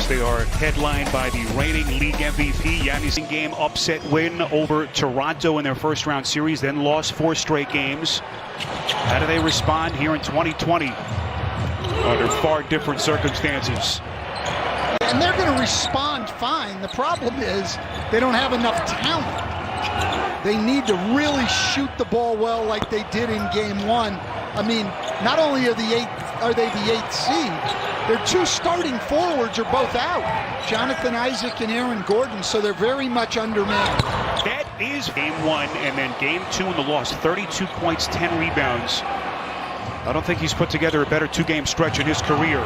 They are headlined by the reigning league MVP. Giannis game upset win over Toronto in their first round series, then lost 4 straight games. How do they respond here in 2020 under far different circumstances? And they're going to respond fine. The problem is they don't have enough talent. They need to really shoot the ball well like they did in game 1. I mean, not only are they the 8th seed, their 2 starting forwards are both out. Jonathan Isaac and Aaron Gordon, so they're very much undermanned. That is game 1, and then game 2 in the loss. 32 points, 10 rebounds. I don't think he's put together a better 2-game stretch in his career.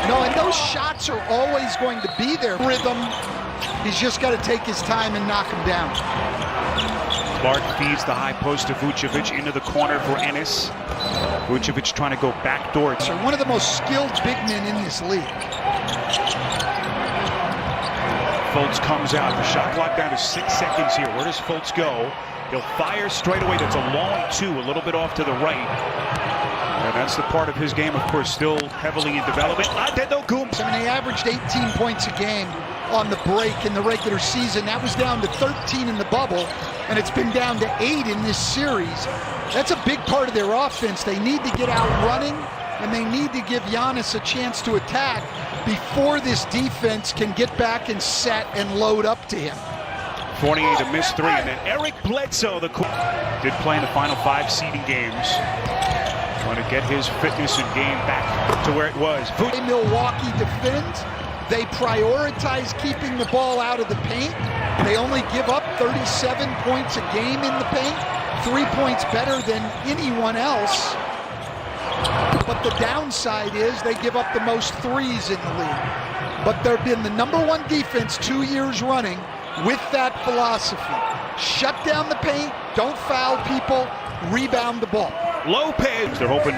No, and those shots are always going to be there. Rhythm, he's just got to take his time and knock them down. Clark feeds the high post to Vucevic into the corner for Ennis. Vucevic trying to go backdoor. So one of the most skilled big men in this league. Fultz comes out. The shot clock down to 6 seconds here. Where does Fultz go? He'll fire straight away. That's a long 2, a little bit off to the right. And that's the part of his game, of course, still heavily in development. I mean, they averaged 18 points a game on the break in the regular season. That was down to 13 in the bubble, and it's been down to 8 in this series. That's a big part of their offense. They need to get out running, and they need to give Giannis a chance to attack before this defense can get back and set and load up to him. Fournier to miss 3, and then Eric Bledsoe, did play in the final 5 seeding games. Trying to get his fitness and game back to where it was. Milwaukee defends. They prioritize keeping the ball out of the paint. They only give up 37 points a game in the paint. 3 points better than anyone else. But the downside is they give up the most threes in the league. But they've been the #1 defense 2 years running with that philosophy. Shut down the paint, don't foul people, rebound the ball. Lopez, they're hoping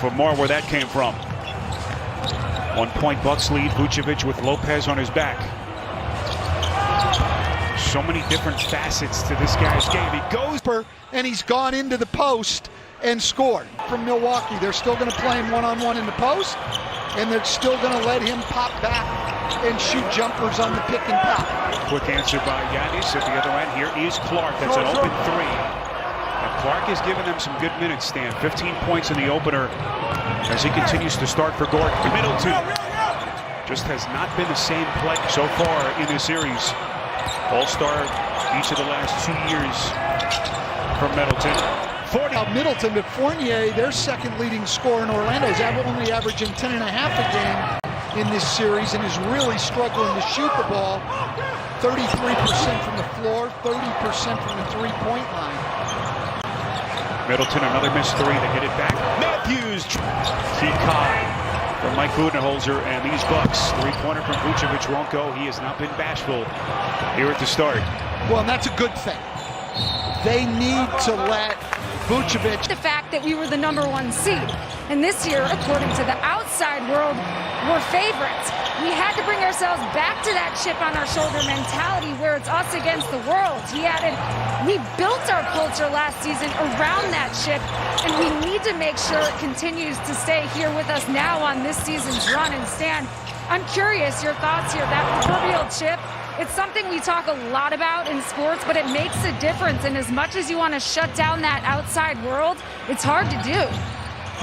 for more where that came from. 1 point Bucks lead. Vucevic with Lopez on his back. So many different facets to this guy's game. He goes and he's gone into the post and scored. From Milwaukee, they're still going to play him one-on-one in the post, and they're still going to let him pop back and shoot jumpers on the pick and pop. Quick answer by Giannis at the other end. Here is Clark. That's an open 3. And Clark has given them some good minutes, Stan. 15 points in the opener as he continues to start for Gordon. Middleton just has not been the same play so far in this series. All-star each of the last 2 years from Middleton. Middleton, but Fournier, their second leading scorer in Orlando, is only averaging 10.5 a game in this series and is really struggling to shoot the ball. 33% from the floor, 30% from the 3-point line. Middleton, another missed 3. They get it back. Matthews, keep high from Mike Budenholzer, and these Bucks. 3-pointer from Vucevic won't go. He has not been bashful here at the start. Well, and that's a good thing. They need to let Vucevic. The fact that we were the #1 seed, and this year, according to the outside world, we're favorites. We had to bring ourselves back to that chip on our shoulder mentality where it's us against the world. We built our culture last season around that chip, and we need to make sure it continues to stay here with us now on this season's run. And Stan, I'm curious your thoughts here. That proverbial chip, it's something we talk a lot about in sports, but it makes a difference. And as much as you want to shut down that outside world, it's hard to do.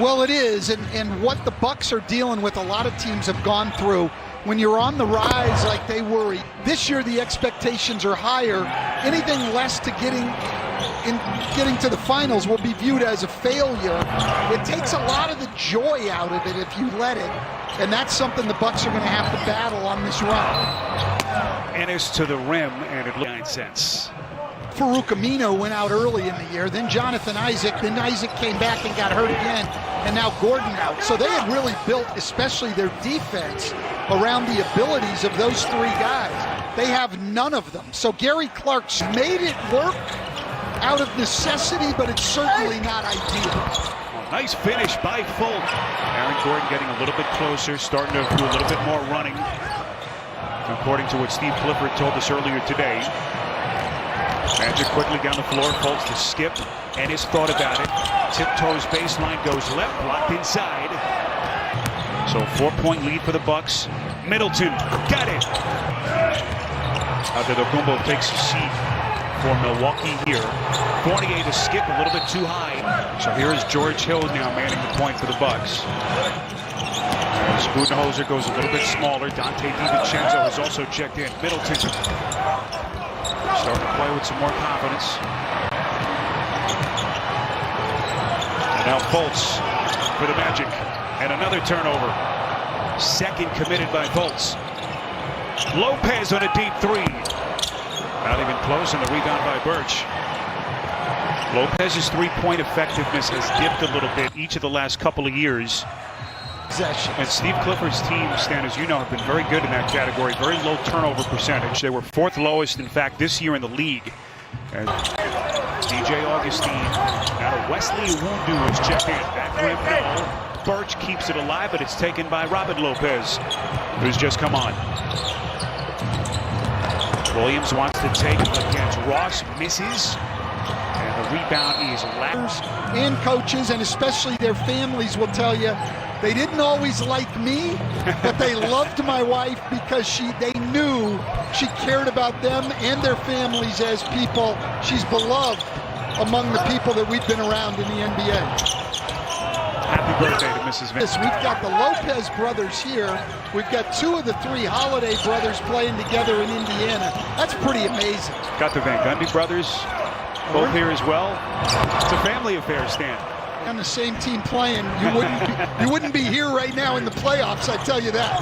Well, it is, and what the Bucks are dealing with, a lot of teams have gone through. When you're on the rise like they were, this year the expectations are higher. Anything less to getting to the finals will be viewed as a failure. It takes a lot of the joy out of it if you let it, and that's something the Bucks are going to have to battle on this run. Ennis to the rim, and it 9 cents. Farouk Amino went out early in the year, then Jonathan Isaac, then Isaac came back and got hurt again, and now Gordon out. So they had really built, especially their defense, around the abilities of those 3 guys. They have none of them. So Gary Clark's made it work out of necessity, but it's certainly not ideal. Nice finish by Fultz. Aaron Gordon getting a little bit closer, starting to do a little bit more running, according to what Steve Clifford told us earlier today. Magic quickly down the floor, Fultz to skip. Ennis thought about it. Tiptoes baseline, goes left, blocked inside. So 4-point lead for the Bucks. Middleton, got it. Antetokounmpo takes a seat for Milwaukee here. Fournier to skip a little bit too high. So here is George Hill now manning the point for the Bucks. Budenholzer goes a little bit smaller. Dante DiVincenzo has also checked in. Middleton starting to play with some more confidence. And now Fultz for the Magic. And another turnover. Second committed by Fultz. Lopez on a deep three. Not even close, and the rebound by Birch. Lopez's three-point effectiveness has dipped a little bit each of the last couple of years. And Steve Clifford's team, Stan, as you know, have been very good in that category. Very low turnover percentage. They were fourth lowest, in fact, this year in the league. And DJ Augustine. Now Wesley Iwundu is checked in. Back rim, no. Birch keeps it alive, but it's taken by Robin Lopez, who's just come on. Williams wants to take it against Ross, misses. And the rebound is ladders. And coaches, and especially their families, will tell you they didn't always like me, but they loved my wife because they knew she cared about them and their families as people. She's beloved among the people that we've been around in the NBA. Happy birthday to Mrs. Vince. We've got the Lopez brothers here. We've got two of the three Holiday brothers playing together in Indiana. That's pretty amazing. Got the Van Gundy brothers both here as well. It's a family affair, Stan. On the same team playing, you wouldn't be here right now in the playoffs, I tell you that.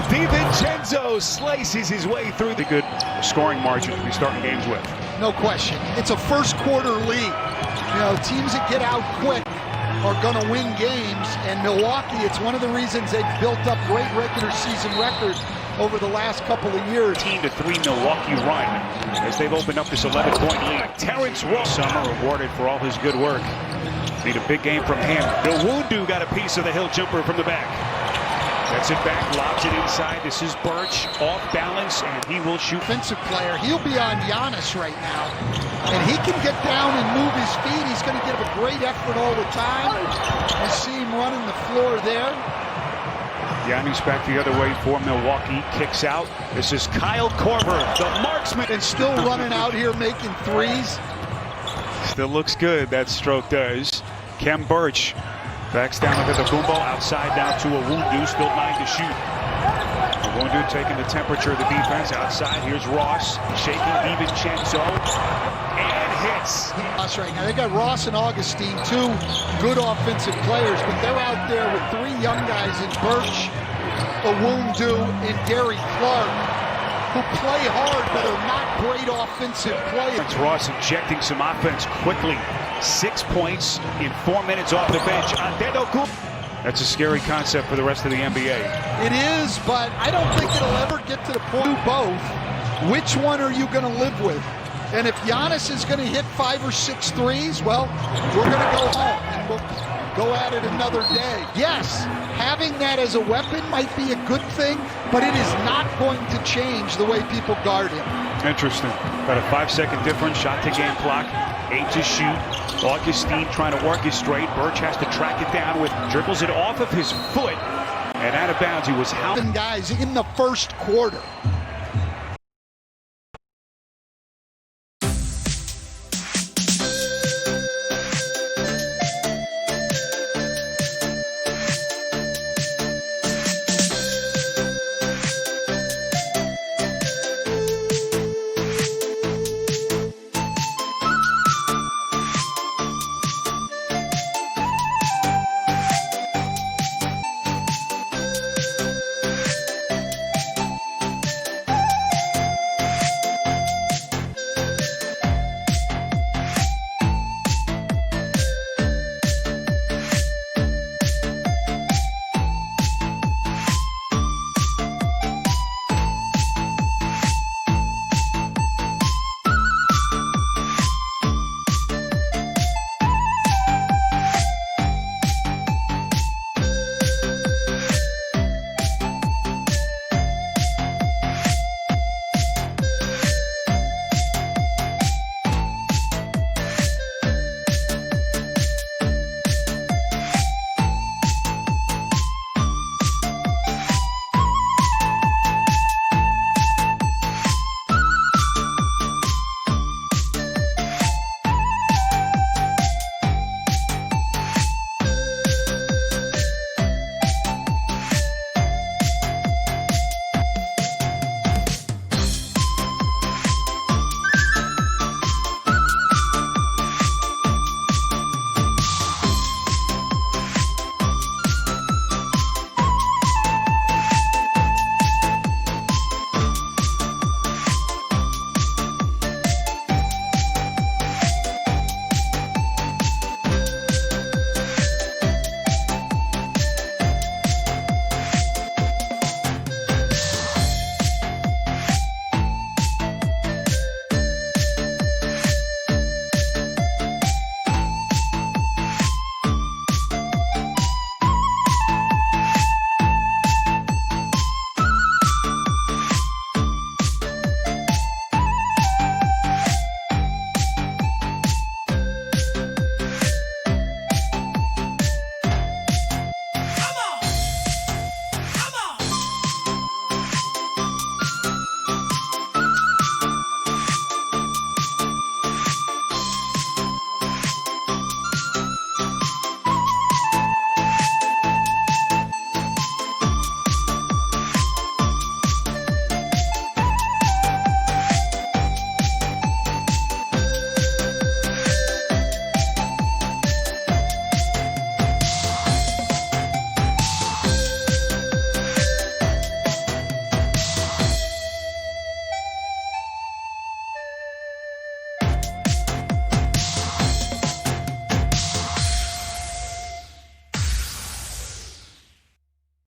DiVincenzo slices his way through the good scoring margin to be starting games with. No question. It's a first quarter league. You know, teams that get out quick are going to win games, and Milwaukee, it's one of the reasons they've built up great regular season record over the last couple of years. 13-3 Milwaukee run as they've opened up this 11-point lead. Terrence Ross, summer rewarded for all his good work. Need a big game from him. Iwundu got a piece of the hill jumper from the back. Gets it back, lobs it inside. This is Birch, off balance, and he will shoot. Offensive player, he'll be on Giannis right now. And he can get down and move his feet. He's going to give a great effort all the time. You see him running the floor there. Giannis back the other way for Milwaukee. Kicks out. This is Kyle Korver, the marksman. And still running out here making threes. Still looks good, that stroke does. Kem Birch backs down to the Antetokounmpo. Outside now to Iwundu. Still 9 to shoot. Iwundu taking the temperature of the defense. Outside, here's Ross. Shaking DiVincenzo. And hits. Ross right now. They got Ross and Augustine, two good offensive players, but they're out there with three young guys in Birch, Iwundu, and Gary Clark, who play hard but are not great offensive players. Ross injecting some offense quickly. 6 points in 4 minutes off the bench. Antetokounmpo. That's a scary concept for the rest of the NBA. It is, but I don't think it'll ever get to the point of both. Which one are you going to live with? And if Giannis is going to hit 5 or 6 threes, well, we're going to go home and we'll go at it another day. Yes, having that as a weapon might be a good thing, but it is not going to change the way people guard him. Interesting. About a 5-second difference. Shot to game clock. 8 to shoot. Augustine trying to work it straight. Birch has to track it down with dribbles it off of his foot and out of bounds. He was Guys in the first quarter.